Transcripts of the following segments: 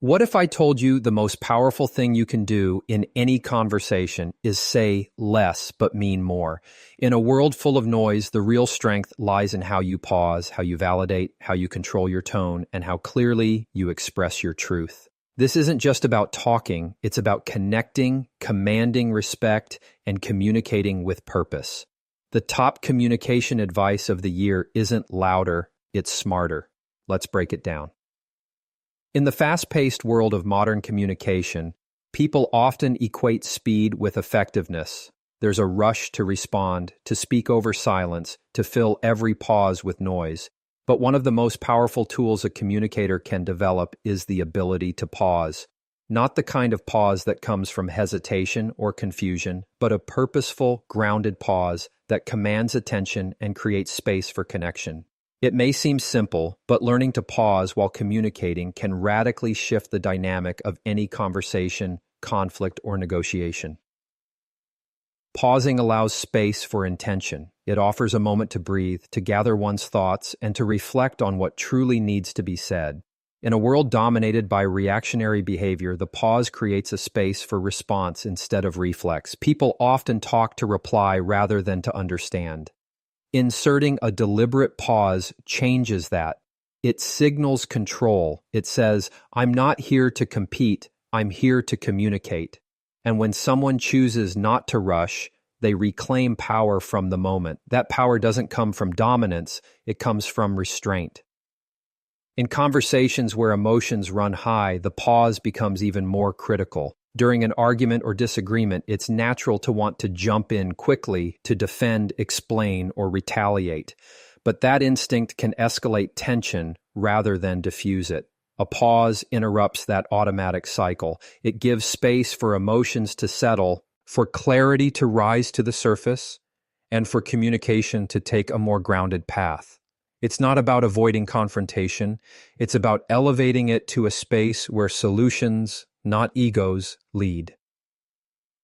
What if I told you the most powerful thing you can do in any conversation is say less but mean more? In a world full of noise, the real strength lies in how you pause, how you validate, how you control your tone, and how clearly you express your truth. This isn't just about talking, it's about connecting, commanding respect, and communicating with purpose. The top communication advice of the year isn't louder, it's smarter. Let's break it down. In the fast-paced world of modern communication, people often equate speed with effectiveness. There's a rush to respond, to speak over silence, to fill every pause with noise. But one of the most powerful tools a communicator can develop is the ability to pause. Not the kind of pause that comes from hesitation or confusion, but a purposeful, grounded pause that commands attention and creates space for connection. It may seem simple, but learning to pause while communicating can radically shift the dynamic of any conversation, conflict, or negotiation. Pausing allows space for intention. It offers a moment to breathe, to gather one's thoughts, and to reflect on what truly needs to be said. In a world dominated by reactionary behavior, the pause creates a space for response instead of reflex. People often talk to reply rather than to understand. Inserting a deliberate pause changes that. It signals control. It says, I'm not here to compete, I'm here to communicate. And when someone chooses not to rush, they reclaim power from the moment. That power doesn't come from dominance, it comes from restraint. In conversations where emotions run high, the pause becomes even more critical. During an argument or disagreement, it's natural to want to jump in quickly to defend, explain, or retaliate. But that instinct can escalate tension rather than diffuse it. A pause interrupts that automatic cycle. It gives space for emotions to settle, for clarity to rise to the surface, and for communication to take a more grounded path. It's not about avoiding confrontation. It's about elevating it to a space where solutions, not egos, lead.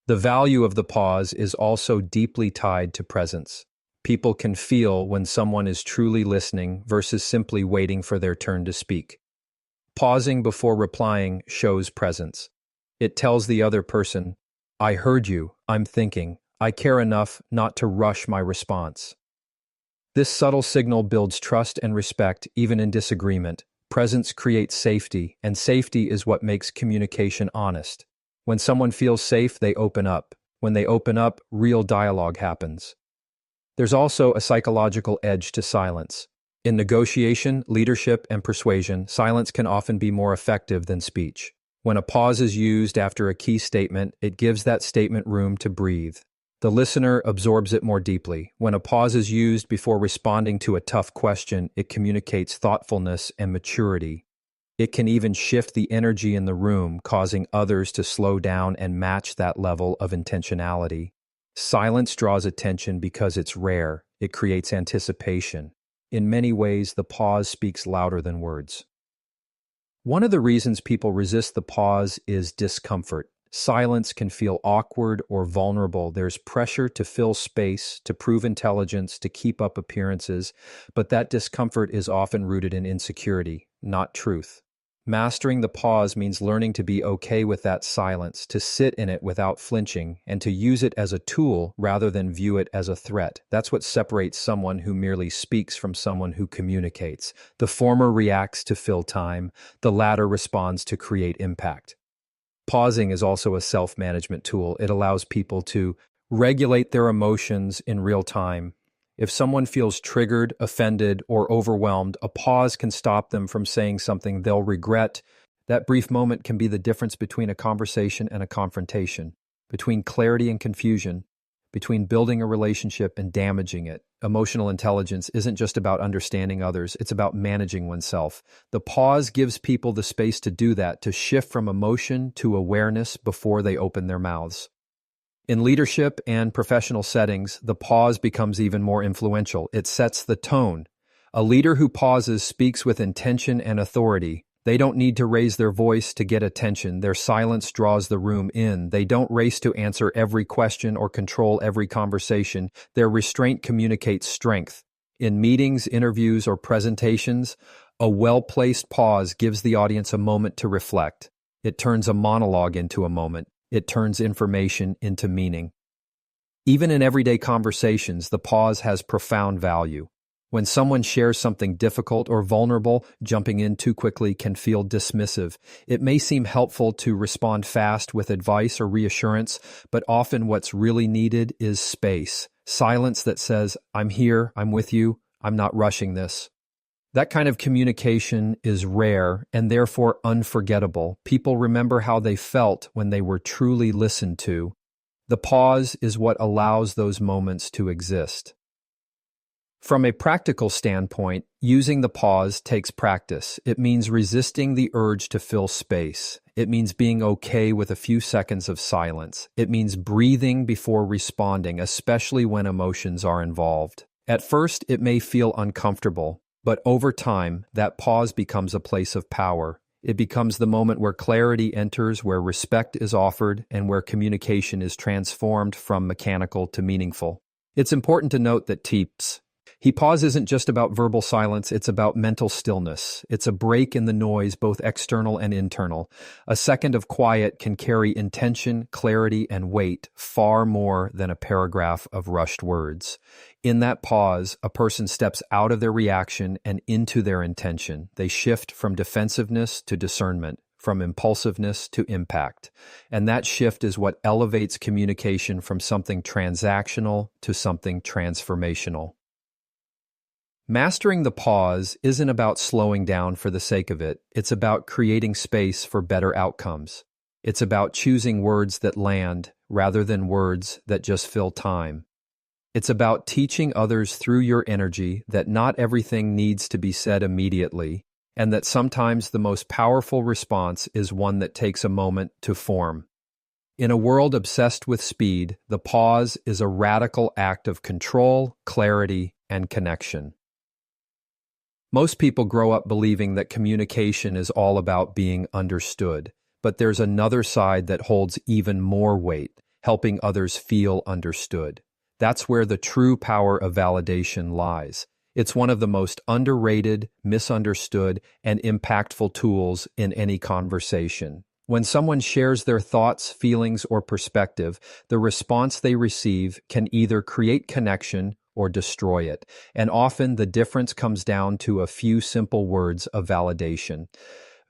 The value of the pause is also deeply tied to presence. People can feel when someone is truly listening versus simply waiting for their turn to speak. Pausing before replying shows presence. It tells the other person, I heard you, I'm thinking, I care enough not to rush my response. This subtle signal builds trust and respect even in disagreement. Presence creates safety, and safety is what makes communication honest. When someone feels safe, they open up. When they open up, real dialogue happens. There's also a psychological edge to silence. In negotiation, leadership, and persuasion, silence can often be more effective than speech. When a pause is used after a key statement, it gives that statement room to breathe. The listener absorbs it more deeply. When a pause is used before responding to a tough question, it communicates thoughtfulness and maturity. It can even shift the energy in the room, causing others to slow down and match that level of intentionality. Silence draws attention because it's rare. It creates anticipation. In many ways, the pause speaks louder than words. One of the reasons people resist the pause is discomfort. Silence can feel awkward or vulnerable. There's pressure to fill space, to prove intelligence, to keep up appearances, but that discomfort is often rooted in insecurity, not truth. Mastering the pause means learning to be okay with that silence, to sit in it without flinching, and to use it as a tool rather than view it as a threat. That's what separates someone who merely speaks from someone who communicates. The former reacts to fill time, the latter responds to create impact. Pausing is also a self-management tool. It allows people to regulate their emotions in real time. If someone feels triggered, offended, or overwhelmed, a pause can stop them from saying something they'll regret. That brief moment can be the difference between a conversation and a confrontation, between clarity and confusion, between building a relationship and damaging it. Emotional intelligence isn't just about understanding others, it's about managing oneself. The pause gives people the space to do that, to shift from emotion to awareness before they open their mouths. In leadership and professional settings, the pause becomes even more influential. It sets the tone. A leader who pauses speaks with intention and authority. They don't need to raise their voice to get attention. Their silence draws the room in. They don't race to answer every question or control every conversation. Their restraint communicates strength. In meetings, interviews, or presentations, A well-placed pause gives the audience a moment to reflect. It turns a monologue into a moment. It turns information into meaning. Even in everyday conversations, the pause has profound value. When someone shares something difficult or vulnerable, jumping in too quickly can feel dismissive. It may seem helpful to respond fast with advice or reassurance, but often what's really needed is space. Silence that says, "I'm here, I'm with you, I'm not rushing this." That kind of communication is rare and therefore unforgettable. People remember how they felt when they were truly listened to. The pause is what allows those moments to exist. From a practical standpoint, using the pause takes practice. It means resisting the urge to fill space. It means being okay with a few seconds of silence. It means breathing before responding, especially when emotions are involved. At first, it may feel uncomfortable, but over time, that pause becomes a place of power. It becomes the moment where clarity enters, where respect is offered, and where communication is transformed from mechanical to meaningful. It's important to note that pause isn't just about verbal silence, it's about mental stillness. It's a break in the noise, both external and internal. A second of quiet can carry intention, clarity, and weight far more than a paragraph of rushed words. In that pause, a person steps out of their reaction and into their intention. They shift from defensiveness to discernment, from impulsiveness to impact. And that shift is what elevates communication from something transactional to something transformational. Mastering the pause isn't about slowing down for the sake of it. It's about creating space for better outcomes. It's about choosing words that land rather than words that just fill time. It's about teaching others through your energy that not everything needs to be said immediately, and that sometimes the most powerful response is one that takes a moment to form. In a world obsessed with speed, the pause is a radical act of control, clarity, and connection. Most people grow up believing that communication is all about being understood, but there's another side that holds even more weight, helping others feel understood. That's where the true power of validation lies. It's one of the most underrated, misunderstood, and impactful tools in any conversation. When someone shares their thoughts, feelings, or perspective, the response they receive can either create connection or destroy it, and often the difference comes down to a few simple words of validation.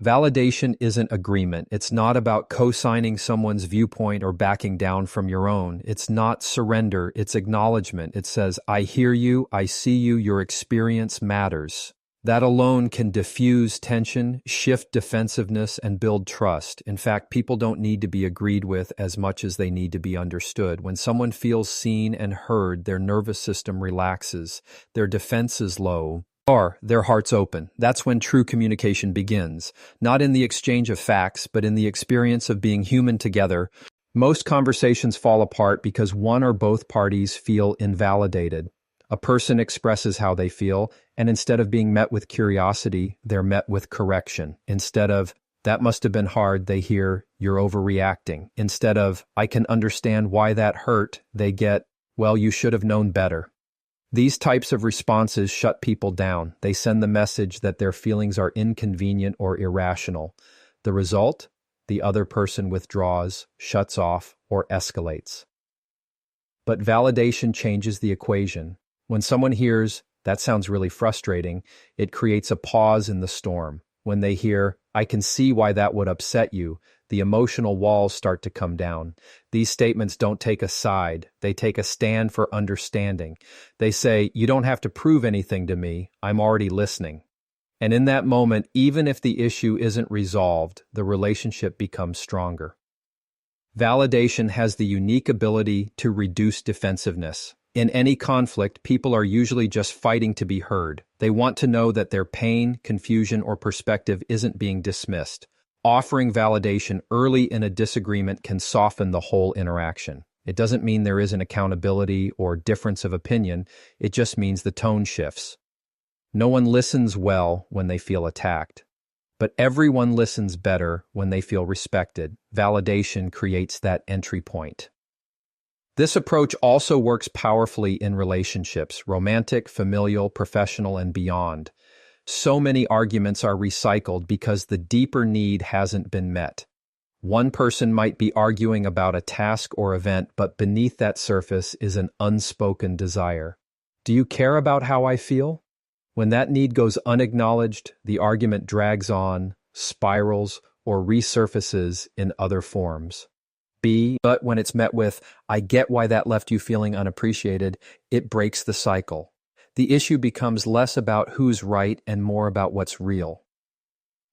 Validation isn't agreement. It's not about co-signing someone's viewpoint or backing down from your own. It's not surrender, it's acknowledgement. It says, "I hear you, I see you, your experience matters." That alone can diffuse tension, shift defensiveness, and build trust. In fact, people don't need to be agreed with as much as they need to be understood. When someone feels seen and heard, their nervous system relaxes, their defenses low, or their hearts open. That's when true communication begins, not in the exchange of facts, but in the experience of being human together. Most conversations fall apart because one or both parties feel invalidated. A person expresses how they feel, and instead of being met with curiosity, they're met with correction. Instead of, "That must have been hard," they hear, "You're overreacting." Instead of, "I can understand why that hurt," they get, "Well, you should have known better." These types of responses shut people down. They send the message that their feelings are inconvenient or irrational. The result? The other person withdraws, shuts off, or escalates. But validation changes the equation. When someone hears, "That sounds really frustrating," it creates a pause in the storm. When they hear, "I can see why that would upset you," the emotional walls start to come down. These statements don't take a side, they take a stand for understanding. They say, "You don't have to prove anything to me, I'm already listening." And in that moment, even if the issue isn't resolved, the relationship becomes stronger. Validation has the unique ability to reduce defensiveness. In any conflict, people are usually just fighting to be heard. They want to know that their pain, confusion, or perspective isn't being dismissed. Offering validation early in a disagreement can soften the whole interaction. It doesn't mean there isn't accountability or difference of opinion, it just means the tone shifts. No one listens well when they feel attacked, but everyone listens better when they feel respected. Validation creates that entry point. This approach also works powerfully in relationships, romantic, familial, professional, and beyond. So many arguments are recycled because the deeper need hasn't been met. One person might be arguing about a task or event, but beneath that surface is an unspoken desire. Do you care about how I feel? When that need goes unacknowledged, the argument drags on, spirals, or resurfaces in other forms. But when it's met with, I get why that left you feeling unappreciated, it breaks the cycle. The issue becomes less about who's right and more about what's real.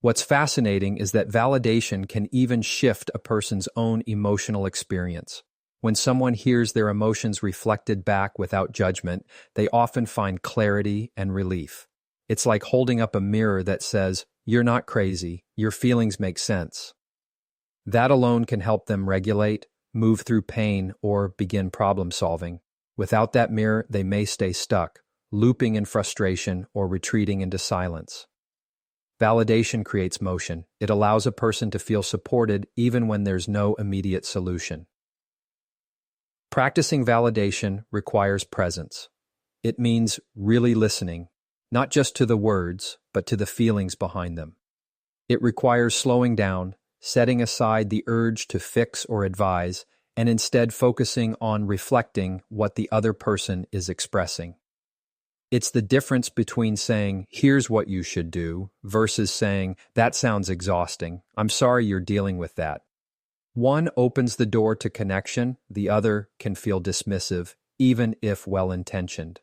What's fascinating is that validation can even shift a person's own emotional experience. When someone hears their emotions reflected back without judgment, they often find clarity and relief. It's like holding up a mirror that says, "You're not crazy, your feelings make sense." That alone can help them regulate, move through pain, or begin problem solving. Without that mirror, they may stay stuck, looping in frustration or retreating into silence. Validation creates motion. It allows a person to feel supported even when there's no immediate solution. Practicing validation requires presence. It means really listening, not just to the words, but to the feelings behind them. It requires slowing down, setting aside the urge to fix or advise, and instead focusing on reflecting what the other person is expressing. It's the difference between saying, "Here's what you should do," versus saying, "That sounds exhausting. I'm sorry you're dealing with that." One opens the door to connection, the other can feel dismissive, even if well-intentioned.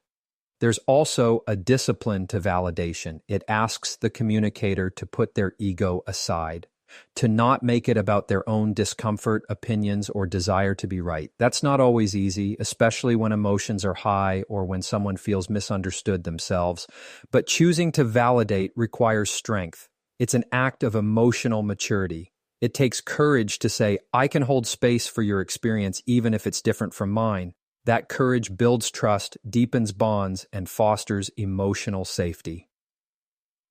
There's also a discipline to validation. It asks the communicator to put their ego aside, to not make it about their own discomfort, opinions, or desire to be right. That's not always easy, especially when emotions are high or when someone feels misunderstood themselves. But choosing to validate requires strength. It's an act of emotional maturity. It takes courage to say, "I can hold space for your experience even if it's different from mine." That courage builds trust, deepens bonds, and fosters emotional safety.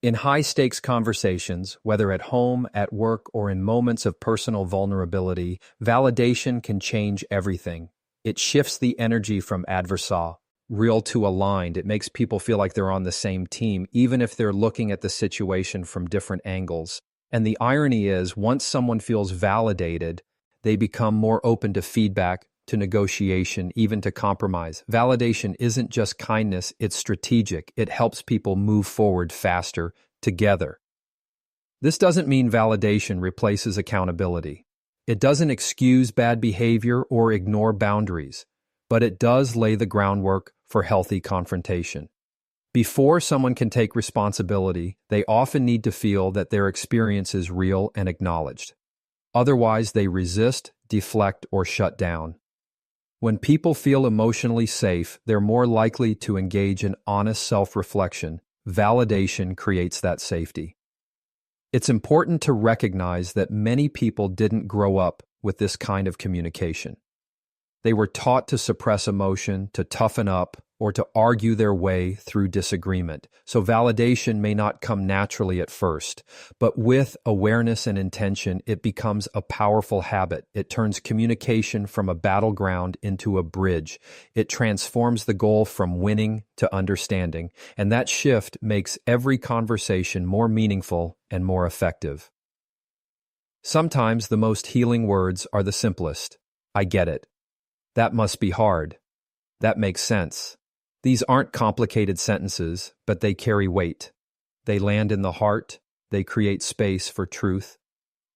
In high-stakes conversations, whether at home, at work, or in moments of personal vulnerability, validation can change everything. It shifts the energy from adversarial to aligned. It makes people feel like they're on the same team, even if they're looking at the situation from different angles. And the irony is, once someone feels validated, they become more open to feedback, to negotiation, even to compromise. Validation isn't just kindness, it's strategic. It helps people move forward faster together. This doesn't mean validation replaces accountability. It doesn't excuse bad behavior or ignore boundaries, but it does lay the groundwork for healthy confrontation. Before someone can take responsibility, they often need to feel that their experience is real and acknowledged. Otherwise, they resist, deflect, or shut down. When people feel emotionally safe, they're more likely to engage in honest self-reflection. Validation creates that safety. It's important to recognize that many people didn't grow up with this kind of communication. They were taught to suppress emotion, to toughen up, or to argue their way through disagreement. So validation may not come naturally at first, but with awareness and intention, it becomes a powerful habit. It turns communication from a battleground into a bridge. It transforms the goal from winning to understanding, and that shift makes every conversation more meaningful and more effective. Sometimes the most healing words are the simplest. "I get it. That must be hard. That makes sense." These aren't complicated sentences, but they carry weight. They land in the heart, they create space for truth,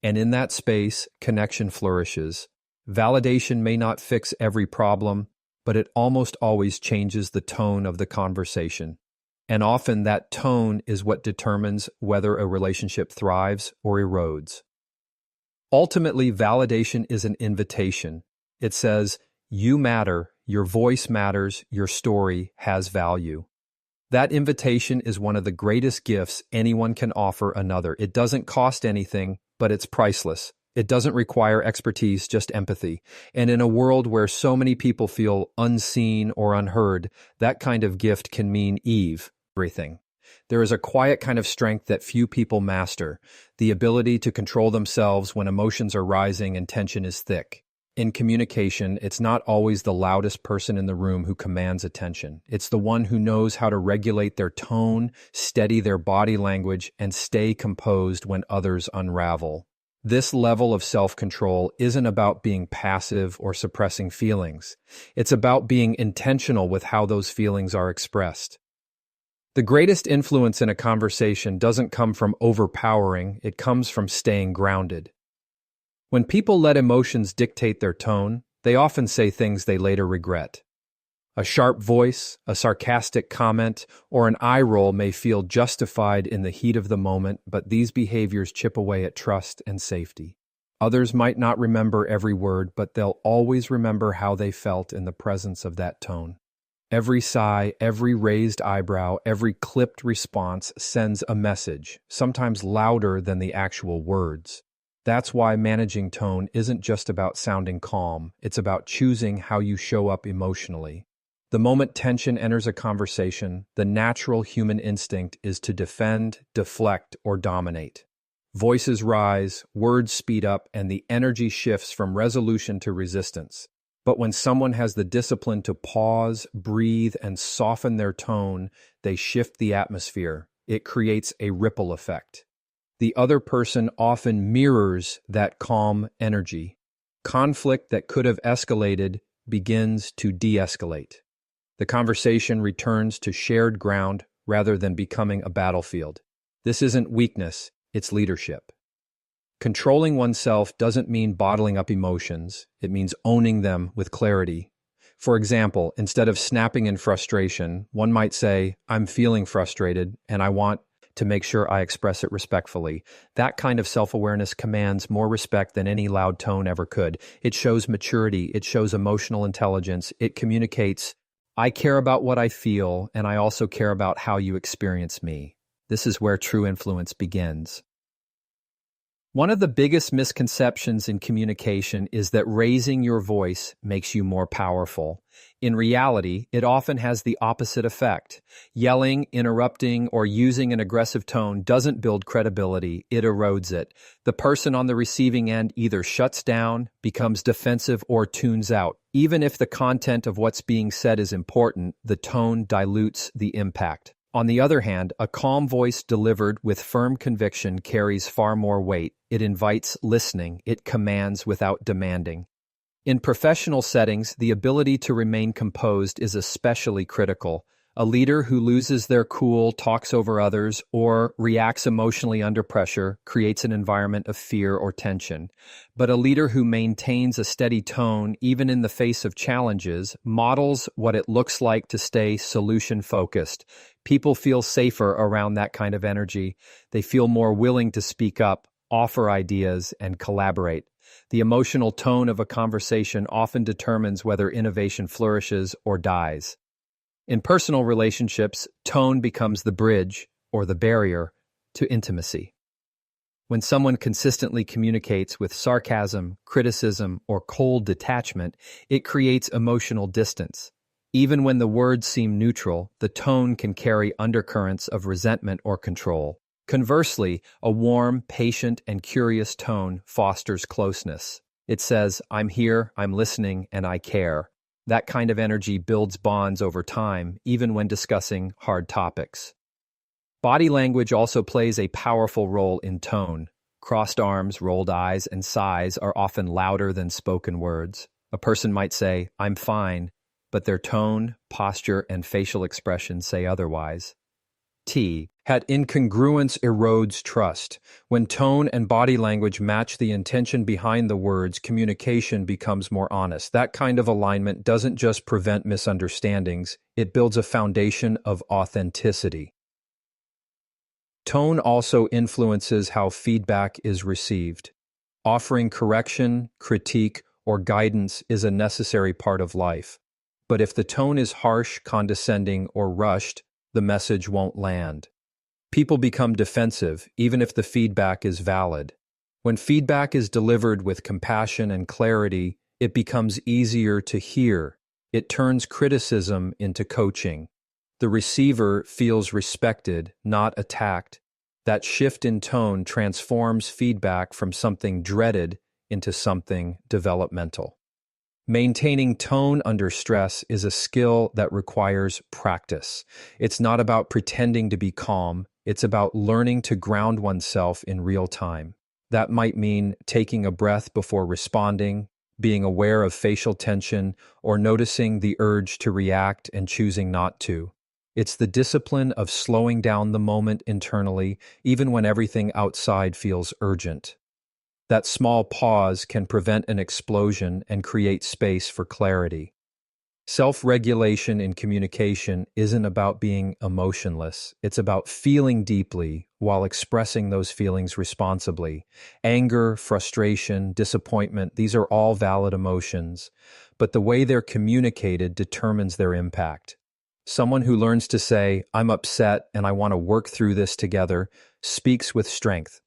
and in that space, connection flourishes. Validation may not fix every problem, but it almost always changes the tone of the conversation. And often that tone is what determines whether a relationship thrives or erodes. Ultimately, validation is an invitation. It says, "You matter. Your voice matters, your story has value." That invitation is one of the greatest gifts anyone can offer another. It doesn't cost anything, but it's priceless. It doesn't require expertise, just empathy. And in a world where so many people feel unseen or unheard, that kind of gift can mean everything. There is a quiet kind of strength that few people master, the ability to control themselves when emotions are rising and tension is thick. In communication, it's not always the loudest person in the room who commands attention. It's the one who knows how to regulate their tone, steady their body language, and stay composed when others unravel. This level of self-control isn't about being passive or suppressing feelings. It's about being intentional with how those feelings are expressed. The greatest influence in a conversation doesn't come from overpowering, it comes from staying grounded. When people let emotions dictate their tone, they often say things they later regret. A sharp voice, a sarcastic comment, or an eye roll may feel justified in the heat of the moment, but these behaviors chip away at trust and safety. Others might not remember every word, but they'll always remember how they felt in the presence of that tone. Every sigh, every raised eyebrow, every clipped response sends a message, sometimes louder than the actual words. That's why managing tone isn't just about sounding calm, it's about choosing how you show up emotionally. The moment tension enters a conversation, the natural human instinct is to defend, deflect, or dominate. Voices rise, words speed up, and the energy shifts from resolution to resistance. But when someone has the discipline to pause, breathe, and soften their tone, they shift the atmosphere. It creates a ripple effect. The other person often mirrors that calm energy. Conflict that could have escalated begins to de-escalate. The conversation returns to shared ground rather than becoming a battlefield. This isn't weakness, it's leadership. Controlling oneself doesn't mean bottling up emotions, it means owning them with clarity. For example, instead of snapping in frustration, one might say, "I'm feeling frustrated and I want to make sure I express it respectfully." That kind of self-awareness commands more respect than any loud tone ever could. It shows maturity, it shows emotional intelligence, it communicates, "I care about what I feel, and I also care about how you experience me." This is where true influence begins. One of the biggest misconceptions in communication is that raising your voice makes you more powerful. In reality, it often has the opposite effect. Yelling, interrupting, or using an aggressive tone doesn't build credibility, it erodes it. The person on the receiving end either shuts down, becomes defensive, or tunes out. Even if the content of what's being said is important, the tone dilutes the impact. On the other hand, a calm voice delivered with firm conviction carries far more weight. It invites listening, it commands without demanding. In professional settings, the ability to remain composed is especially critical. A leader who loses their cool, talks over others, or reacts emotionally under pressure creates an environment of fear or tension. But a leader who maintains a steady tone, even in the face of challenges, models what it looks like to stay solution-focused. People feel safer around that kind of energy. They feel more willing to speak up, offer ideas, and collaborate. The emotional tone of a conversation often determines whether innovation flourishes or dies. In personal relationships, tone becomes the bridge, or the barrier, to intimacy. When someone consistently communicates with sarcasm, criticism, or cold detachment, it creates emotional distance. Even when the words seem neutral, the tone can carry undercurrents of resentment or control. Conversely, a warm, patient, and curious tone fosters closeness. It says, "I'm here, I'm listening, and I care." That kind of energy builds bonds over time, even when discussing hard topics. Body language also plays a powerful role in tone. Crossed arms, rolled eyes, and sighs are often louder than spoken words. A person might say, "I'm fine," but their tone, posture, and facial expression say otherwise. That incongruence erodes trust. When tone and body language match the intention behind the words, communication becomes more honest. That kind of alignment doesn't just prevent misunderstandings, it builds a foundation of authenticity. Tone also influences how feedback is received. Offering correction, critique, or guidance is a necessary part of life. But if the tone is harsh, condescending, or rushed, the message won't land. People become defensive, even if the feedback is valid. When feedback is delivered with compassion and clarity, it becomes easier to hear. It turns criticism into coaching. The receiver feels respected, not attacked. That shift in tone transforms feedback from something dreaded into something developmental. Maintaining tone under stress is a skill that requires practice. It's not about pretending to be calm, it's about learning to ground oneself in real time. That might mean taking a breath before responding, being aware of facial tension, or noticing the urge to react and choosing not to. It's the discipline of slowing down the moment internally, even when everything outside feels urgent. That small pause can prevent an explosion and create space for clarity. Self-regulation in communication isn't about being emotionless. It's about feeling deeply while expressing those feelings responsibly. Anger, frustration, disappointment, these are all valid emotions, but the way they're communicated determines their impact. Someone who learns to say, "I'm upset and I want to work through this together," speaks with strength.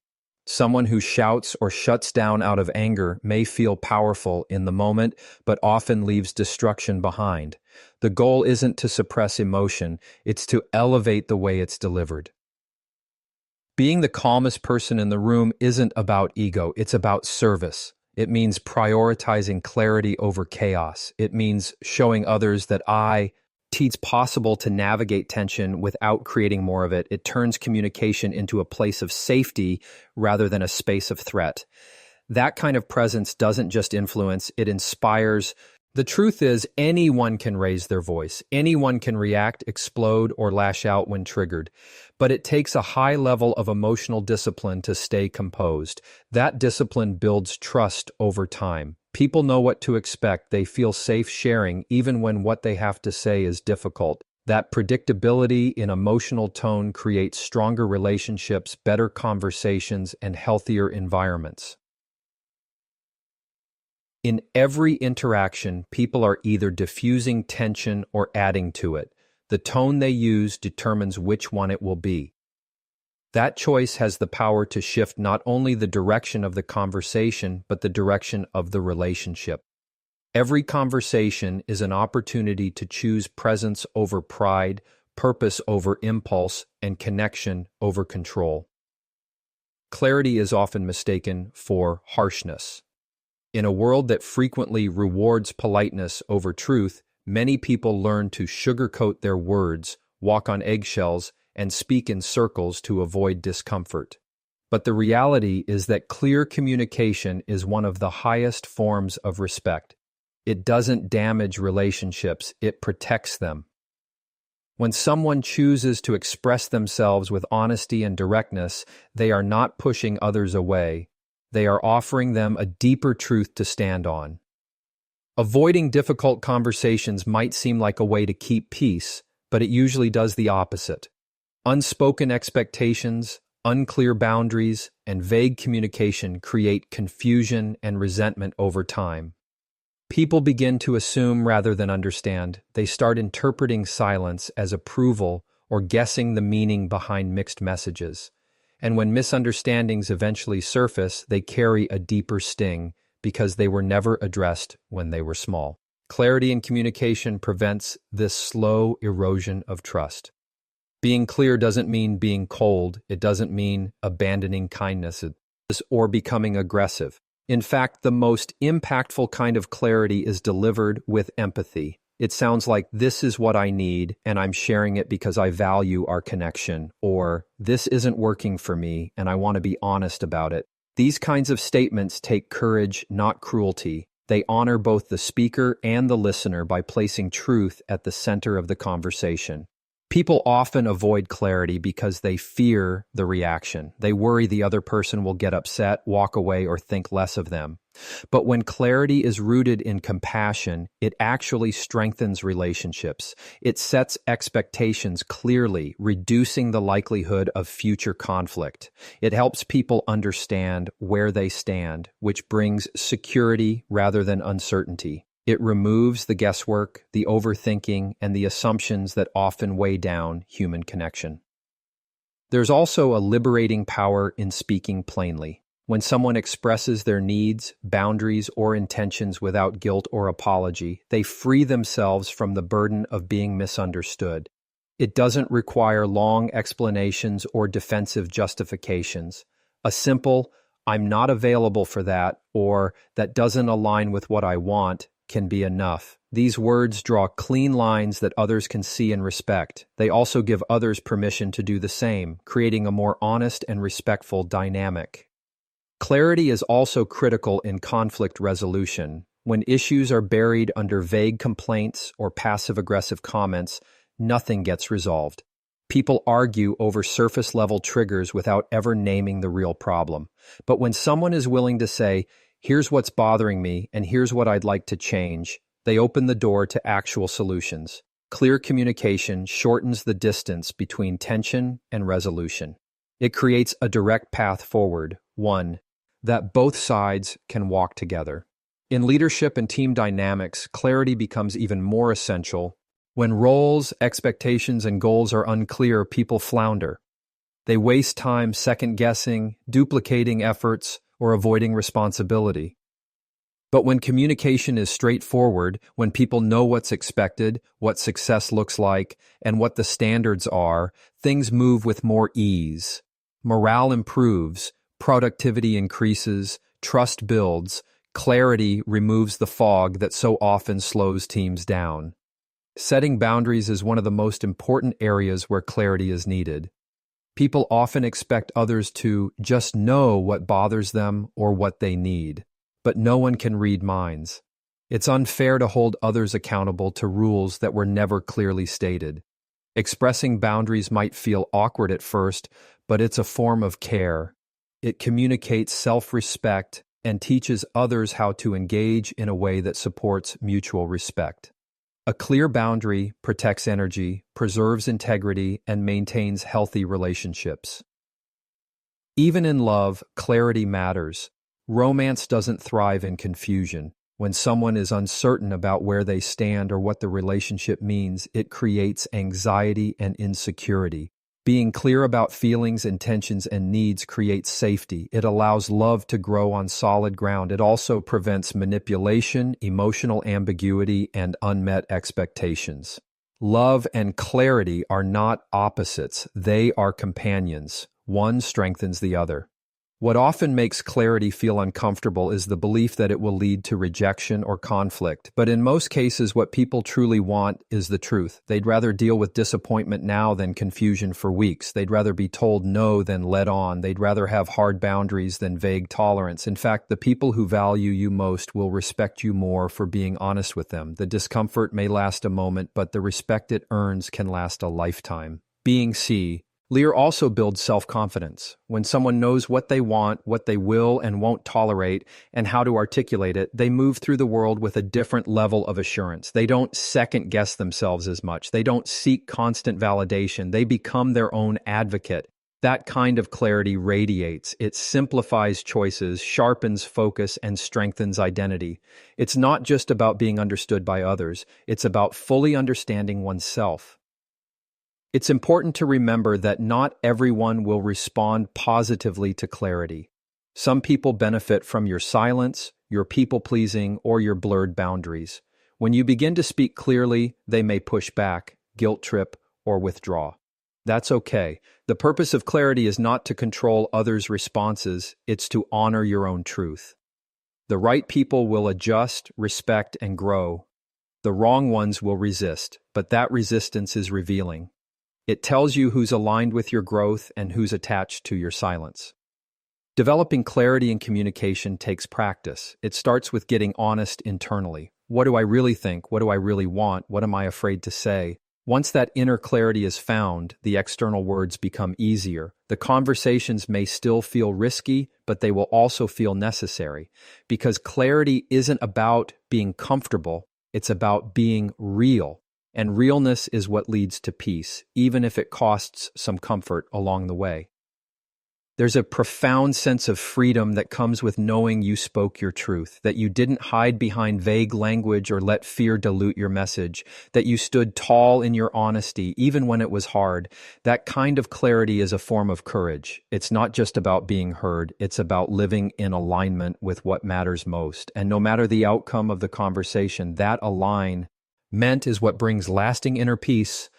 Someone who shouts or shuts down out of anger may feel powerful in the moment, but often leaves destruction behind. The goal isn't to suppress emotion, it's to elevate the way it's delivered. Being the calmest person in the room isn't about ego, it's about service. It means prioritizing clarity over chaos. It means showing others that it's possible to navigate tension without creating more of it. It turns communication into a place of safety rather than a space of threat. That kind of presence doesn't just influence, it inspires. The truth is, anyone can raise their voice. Anyone can react, explode, or lash out when triggered. But it takes a high level of emotional discipline to stay composed. That discipline builds trust over time. People know what to expect. They feel safe sharing, even when what they have to say is difficult. That predictability in emotional tone creates stronger relationships, better conversations, and healthier environments. In every interaction, people are either diffusing tension or adding to it. The tone they use determines which one it will be. That choice has the power to shift not only the direction of the conversation, but the direction of the relationship. Every conversation is an opportunity to choose presence over pride, purpose over impulse, and connection over control. Clarity is often mistaken for harshness. In a world that frequently rewards politeness over truth, many people learn to sugarcoat their words, walk on eggshells, and speak in circles to avoid discomfort. But the reality is that clear communication is one of the highest forms of respect. It doesn't damage relationships, it protects them. When someone chooses to express themselves with honesty and directness, they are not pushing others away. They are offering them a deeper truth to stand on. Avoiding difficult conversations might seem like a way to keep peace, but it usually does the opposite. Unspoken expectations, unclear boundaries, and vague communication create confusion and resentment over time. People begin to assume rather than understand. They start interpreting silence as approval or guessing the meaning behind mixed messages. And when misunderstandings eventually surface, they carry a deeper sting because they were never addressed when they were small. Clarity in communication prevents this slow erosion of trust. Being clear doesn't mean being cold. It doesn't mean abandoning kindness or becoming aggressive. In fact, the most impactful kind of clarity is delivered with empathy. It sounds like, "This is what I need, and I'm sharing it because I value our connection," or "This isn't working for me, and I want to be honest about it." These kinds of statements take courage, not cruelty. They honor both the speaker and the listener by placing truth at the center of the conversation. People often avoid clarity because they fear the reaction. They worry the other person will get upset, walk away, or think less of them. But when clarity is rooted in compassion, it actually strengthens relationships. It sets expectations clearly, reducing the likelihood of future conflict. It helps people understand where they stand, which brings security rather than uncertainty. It removes the guesswork, the overthinking, and the assumptions that often weigh down human connection. There's also a liberating power in speaking plainly. When someone expresses their needs, boundaries, or intentions without guilt or apology, they free themselves from the burden of being misunderstood. It doesn't require long explanations or defensive justifications. A simple, "I'm not available for that," or "that doesn't align with what I want," can be enough. These words draw clean lines that others can see and respect. They also give others permission to do the same, creating a more honest and respectful dynamic. Clarity is also critical in conflict resolution. When issues are buried under vague complaints or passive-aggressive comments, nothing gets resolved. People argue over surface-level triggers without ever naming the real problem. But when someone is willing to say, "Here's what's bothering me, and here's what I'd like to change," they open the door to actual solutions. Clear communication shortens the distance between tension and resolution. It creates a direct path forward, one that both sides can walk together. In leadership and team dynamics, clarity becomes even more essential. When roles, expectations, and goals are unclear, people flounder. They waste time second-guessing, duplicating efforts, or avoiding responsibility. But when communication is straightforward, when people know what's expected, what success looks like, and what the standards are, things move with more ease. Morale improves, productivity increases, trust builds, clarity removes the fog that so often slows teams down. Setting boundaries is one of the most important areas where clarity is needed. People often expect others to just know what bothers them or what they need, but no one can read minds. It's unfair to hold others accountable to rules that were never clearly stated. Expressing boundaries might feel awkward at first, but it's a form of care. It communicates self-respect and teaches others how to engage in a way that supports mutual respect. A clear boundary protects energy, preserves integrity, and maintains healthy relationships. Even in love, clarity matters. Romance doesn't thrive in confusion. When someone is uncertain about where they stand or what the relationship means, it creates anxiety and insecurity. Being clear about feelings, intentions, and needs creates safety. It allows love to grow on solid ground. It also prevents manipulation, emotional ambiguity, and unmet expectations. Love and clarity are not opposites. They are companions. One strengthens the other. What often makes clarity feel uncomfortable is the belief that it will lead to rejection or conflict. But in most cases, what people truly want is the truth. They'd rather deal with disappointment now than confusion for weeks. They'd rather be told no than led on. They'd rather have hard boundaries than vague tolerance. In fact, the people who value you most will respect you more for being honest with them. The discomfort may last a moment, but the respect it earns can last a lifetime. Being Lear also builds self-confidence. When someone knows what they want, what they will and won't tolerate, and how to articulate it, they move through the world with a different level of assurance. They don't second-guess themselves as much. They don't seek constant validation. They become their own advocate. That kind of clarity radiates. It simplifies choices, sharpens focus, and strengthens identity. It's not just about being understood by others. It's about fully understanding oneself. It's important to remember that not everyone will respond positively to clarity. Some people benefit from your silence, your people-pleasing, or your blurred boundaries. When you begin to speak clearly, they may push back, guilt-trip, or withdraw. That's okay. The purpose of clarity is not to control others' responses, it's to honor your own truth. The right people will adjust, respect, and grow. The wrong ones will resist, but that resistance is revealing. It tells you who's aligned with your growth and who's attached to your silence. Developing clarity in communication takes practice. It starts with getting honest internally. What do I really think? What do I really want? What am I afraid to say? Once that inner clarity is found, the external words become easier. The conversations may still feel risky, but they will also feel necessary. Because clarity isn't about being comfortable, it's about being real. And realness is what leads to peace, even if it costs some comfort along the way. There's a profound sense of freedom that comes with knowing you spoke your truth, that you didn't hide behind vague language or let fear dilute your message, that you stood tall in your honesty, even when it was hard. That kind of clarity is a form of courage. It's not just about being heard, it's about living in alignment with what matters most. And no matter the outcome of the conversation, that alignment is what brings lasting inner peace.